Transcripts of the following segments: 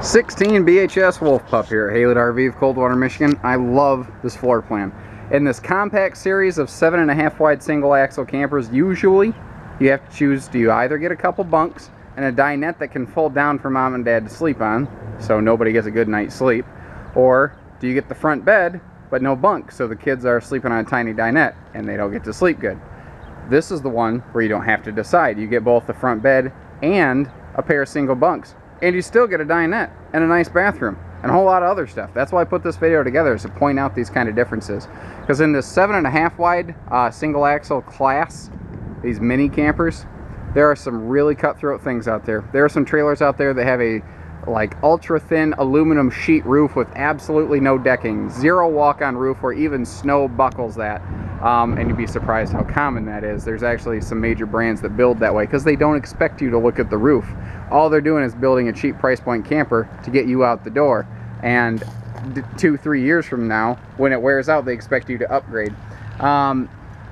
16 BHS Wolf Pup here at Haylett RV of Coldwater, Michigan. I love this floor plan. In this compact series of 7.5 wide single axle campers, usually you have to choose, do you either get a couple bunks and a dinette that can fold down for mom and dad to sleep on, so nobody gets a good night's sleep, or do you get the front bed but no bunk, so the kids are sleeping on a tiny dinette and they don't get to sleep good. This is the one where you don't have to decide. You get both the front bed and a pair of single bunks, and you still get a dinette and a nice bathroom and a whole lot of other stuff. That's why I put this video together, is to point out these kind of differences. Because in this 7.5 wide single axle class, these mini campers, there are some really cutthroat things out there. There are some trailers out there that have a like ultra thin aluminum sheet roof with absolutely no decking, zero walk-on roof where even snow buckles that. And you'd be surprised how common that is. There's actually some major brands that build that way because they don't expect you to look at the roof. All they're doing is building a cheap price point camper to get you out the door, and 2-3 years from now, when it wears out, they expect you to upgrade.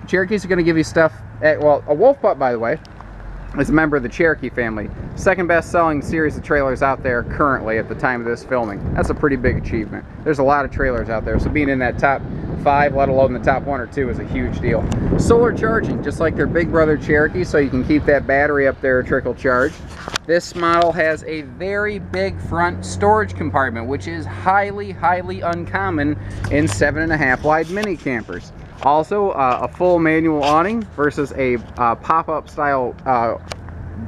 Cherokees are going to give you stuff well, a Wolf Pup, by the way, is a member of the Cherokee family. Second best selling series of trailers out there currently at the time of this filming. That's a pretty big achievement. There's a lot of trailers out there, so being in that top 5, let alone the top 1 or 2, is a huge deal. Solar charging, just like their big brother Cherokee, so you can keep that battery up there trickle charge. This model has a very big front storage compartment, which is highly uncommon in 7.5 wide mini campers. Also, a full manual awning versus a pop-up style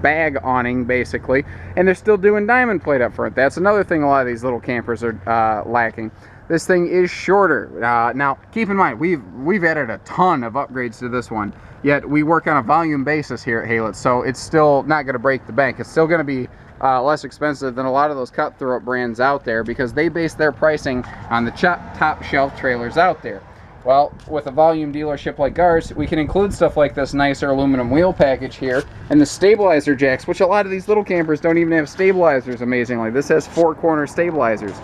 bag awning, basically. And they're still doing diamond plate up front. That's another thing a lot of these little campers are lacking. This thing is shorter. Now, keep in mind, we've added a ton of upgrades to this one. Yet we work on a volume basis here at Haylett, so it's still not going to break the bank. It's still going to be less expensive than a lot of those cutthroat brands out there because they base their pricing on the top shelf trailers out there. Well, with a volume dealership like ours, we can include stuff like this nicer aluminum wheel package here and the stabilizer jacks, which a lot of these little campers don't even have stabilizers, amazingly. This has 4-corner stabilizers.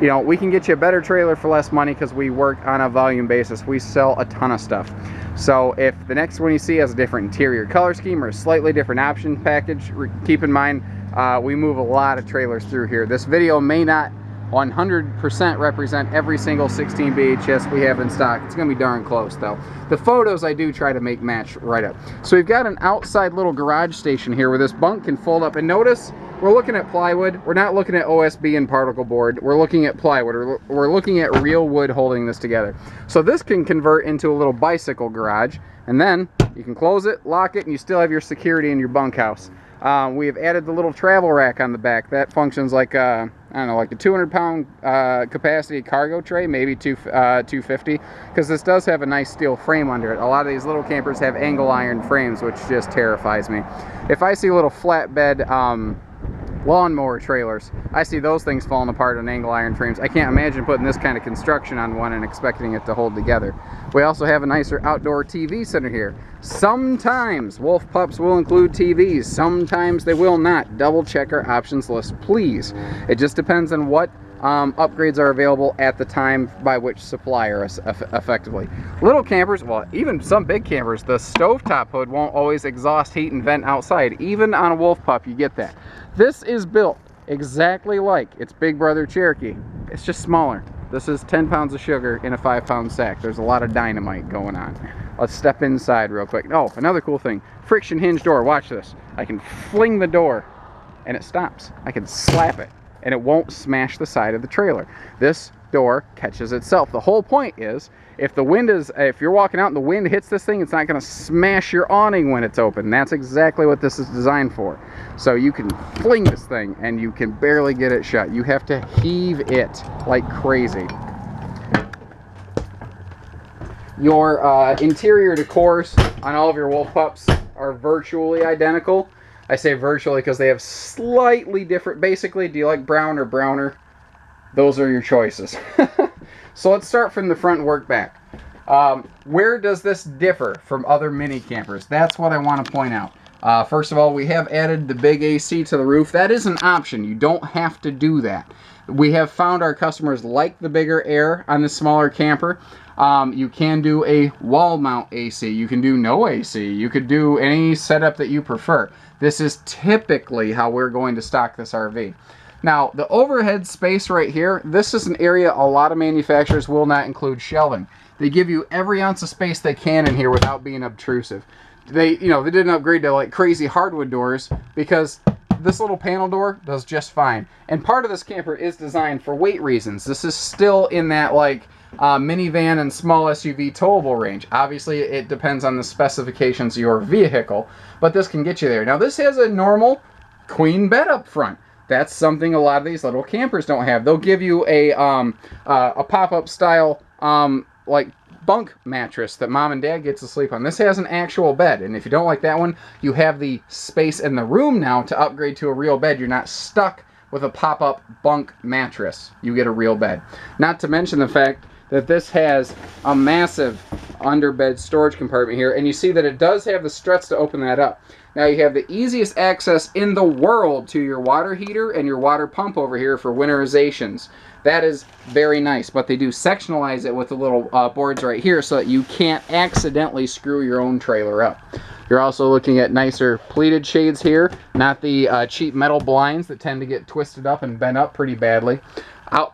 You know, we can get you a better trailer for less money because we work on a volume basis. We sell a ton of stuff. So if the next one you see has a different interior color scheme or a slightly different option package, keep in mind we move a lot of trailers through here. This video may not 100% represent every single 16 BHS we have in stock. It's going to be darn close, though. The photos I do try to make match right up. So we've got an outside little garage station here where this bunk can fold up. And notice, we're looking at plywood. We're not looking at OSB and particle board. We're looking at plywood. We're looking at real wood holding this together. So this can convert into a little bicycle garage. And then you can close it, lock it, and you still have your security in your bunkhouse. We have added the little travel rack on the back. That functions like I don't know, like a 200-pound capacity cargo tray, maybe 250, because this does have a nice steel frame under it. A lot of these little campers have angle iron frames, which just terrifies me. If I see little flatbed lawnmower trailers, I see those things falling apart on angle iron frames. I can't imagine putting this kind of construction on one and expecting it to hold together. We also have a nicer outdoor TV center here. Sometimes Wolf Pups will include TVs, sometimes they will not. Double check our options list, please. It just depends on what upgrades are available at the time by which supplier effectively. Little campers, well, even some big campers, the stovetop hood won't always exhaust heat and vent outside. Even on a Wolf Pup, you get that. This is built exactly like its big brother Cherokee. It's just smaller. This is 10 pounds of sugar in a 5-pound sack. There's a lot of dynamite going on. Let's step inside real quick. Oh, another cool thing. Friction hinge door. Watch this. I can fling the door and it stops. I can slap it and it won't smash the side of the trailer. This door catches itself. The whole point is, if you're walking out and the wind hits this thing, it's not going to smash your awning when it's open. That's exactly what this is designed for. So you can fling this thing and you can barely get it shut. You have to heave it like crazy. Your interior decors on all of your Wolf Pups are virtually identical. I say virtually because they have slightly different. Basically, do you like brown or browner? Those are your choices. So let's start from the front and work back. Where does this differ from other mini campers? That's what I want to point out. First of all, we have added the big AC to the roof. That is an option. You don't have to do that. We have found our customers like the bigger air on the smaller camper. You can do a wall mount AC. You can do no AC. You could do any setup that you prefer. This is typically how we're going to stock this RV. Now, the overhead space right here, this is an area a lot of manufacturers will not include shelving. They give you every ounce of space they can in here without being obtrusive. They didn't upgrade to like crazy hardwood doors because this little panel door does just fine. And part of this camper is designed for weight reasons. This is still in that like minivan and small SUV towable range. Obviously, it depends on the specifications of your vehicle, but this can get you there. Now, this has a normal queen bed up front. That's something a lot of these little campers don't have. They'll give you a pop-up style like bunk mattress that mom and dad gets to sleep on. This has an actual bed, and if you don't like that one, you have the space in the room now to upgrade to a real bed. You're not stuck with a pop-up bunk mattress. You get a real bed. Not to mention the fact that this has a massive underbed storage compartment here, and you see that it does have the struts to open that up. Now you have the easiest access in the world to your water heater and your water pump over here for winterizations. That is very nice, but they do sectionalize it with the little boards right here so that you can't accidentally screw your own trailer up. You're also looking at nicer pleated shades here, not the cheap metal blinds that tend to get twisted up and bent up pretty badly.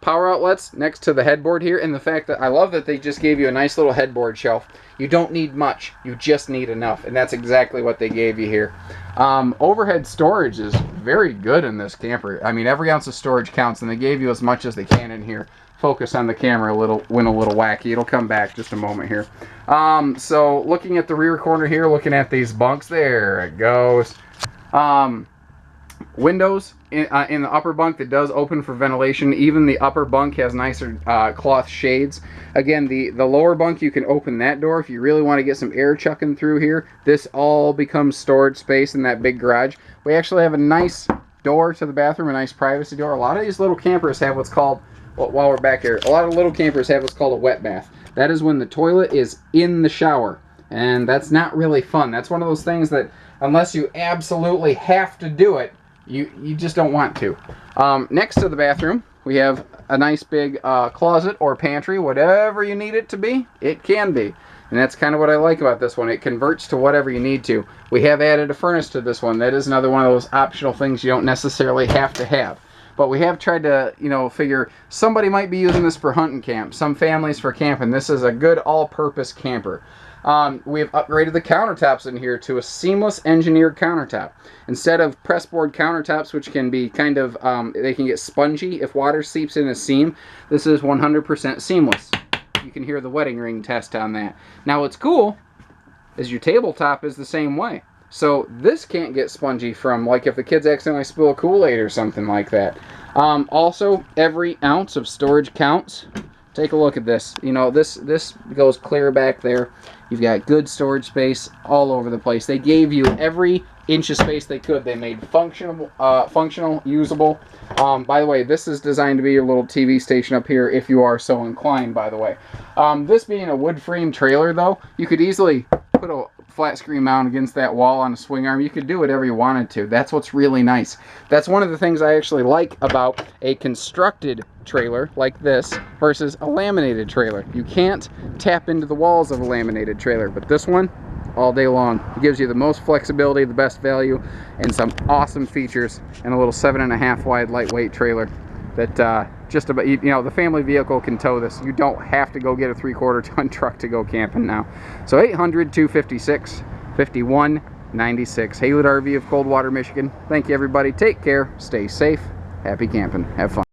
Power outlets next to the headboard here, and the fact that I love that they just gave you a nice little headboard shelf. You don't need much, you just need enough, and that's exactly what they gave you here. Overhead storage is very good in this camper. I mean, every ounce of storage counts, and they gave you as much as they can in here. Focus on the camera went a little wacky. It'll come back just a moment here. So looking at the rear corner here, looking at these bunks, there it goes. Windows in the upper bunk that does open for ventilation. Even the upper bunk has nicer cloth shades. Again, the lower bunk, you can open that door if you really want to get some air chucking through here. This all becomes storage space in that big garage. We actually have a nice door to the bathroom, a nice privacy door. A lot of these little campers have what's called, well, while we're back here, a lot of little campers have what's called a wet bath. That is when the toilet is in the shower, and that's not really fun. That's one of those things that unless you absolutely have to do it, you just don't want to. Next to the bathroom, we have a nice big closet or pantry. Whatever you need it to be, it can be. And that's kind of what I like about this one. It converts to whatever you need to. We have added a furnace to this one. That is another one of those optional things you don't necessarily have to have. But we have tried to, figure somebody might be using this for hunting camp. Some families for camping. This is a good all-purpose camper. We have upgraded the countertops in here to a seamless engineered countertop. Instead of pressboard countertops, which can be kind of, they can get spongy if water seeps in a seam, this is 100% seamless. You can hear the wedding ring test on that. Now what's cool is your tabletop is the same way. So this can't get spongy from, like if the kids accidentally spill a Kool-Aid or something like that. Also, every ounce of storage counts. Take a look at this. This goes clear back there. You've got good storage space all over the place. They gave you every inch of space they could. They made functional, usable. By the way, this is designed to be your little TV station up here if you are so inclined, by the way. This being a wood frame trailer, though, you could easily put a flat screen mount against that wall on a swing arm. You could do whatever you wanted to. That's what's really nice. That's one of the things I actually like about a constructed trailer like this versus a laminated trailer. You can't tap into the walls of a laminated trailer, but this one, all day long. It gives you the most flexibility, the best value, and some awesome features in a little 7.5 wide lightweight trailer that just about, the family vehicle can tow this. You don't have to go get a 3/4 ton truck to go camping now. So 800-256-5196. Haylett RV of Coldwater, Michigan. Thank you, everybody. Take care. Stay safe. Happy camping. Have fun.